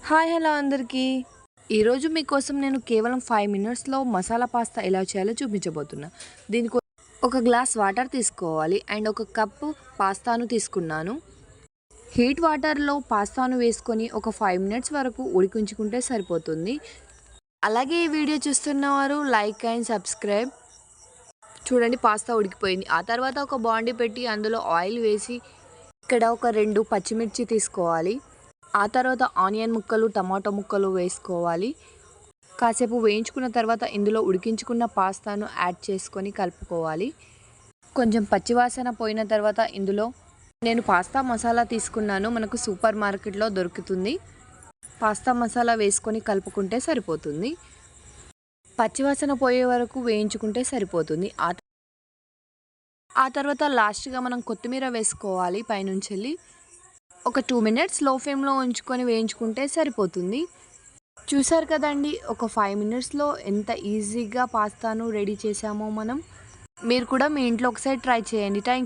Hi hello అందరికీ. ఈరోజు మీకోసం నేను కేవలం 5 మినిట్స్లో మసాలా పాస్తా ఎలా చేయాలో చూపించబోతున్నా. దీనికి ఒక గ్లాస్ వాటర్ తీసుకోవాలి అండ్ ఒక కప్పు పాస్తాను తీసుకున్నాను. హీట్ వాటర్లో పాస్తాను వేసుకొని ఒక 5 మినిట్స్ వరకు ఉడికించుకుంటే సరిపోతుంది. అలాగే ఈ వీడియో చూస్తున్నవారు లైక్ అండ్ సబ్స్క్రైబ్. చూడండి, పాస్తా ఉడికిపోయింది. ఆ తర్వాత ఒక బాండీ పెట్టి అందులో ఆయిల్ వేసి ఇక్కడ ఒక 2 పచ్చిమిర్చి తీసుకోవాలి. ఆ తర్వాత ఆనియన్ ముక్కలు, టమాటో ముక్కలు వేసుకోవాలి. కాసేపు వేయించుకున్న తర్వాత ఇందులో ఉడికించుకున్న పాస్తాను యాడ్ చేసుకొని కలుపుకోవాలి. కొంచెం పచ్చివాసన పోయిన తర్వాత ఇందులో నేను పాస్తా మసాలా తీసుకున్నాను. మనకు సూపర్ మార్కెట్లో దొరుకుతుంది. పాస్తా మసాలా వేసుకొని కలుపుకుంటే సరిపోతుంది. పచ్చివాసన పోయే వరకు వేయించుకుంటే సరిపోతుంది. ఆ తర్వాత లాస్ట్గా మనం కొత్తిమీర వేసుకోవాలి పైనుంచి. ఒక 2 మినిట్స్ లో ఫ్లేమ్లో ఉంచుకొని వేయించుకుంటే సరిపోతుంది. చూసారు కదండి, ఒక 5 మినిట్స్లో ఎంత ఈజీగా పాస్తాను రెడీ చేసామో మనం. మీరు కూడా మీ ఇంట్లో ఒకసారి ట్రై చేయండి. Thank you.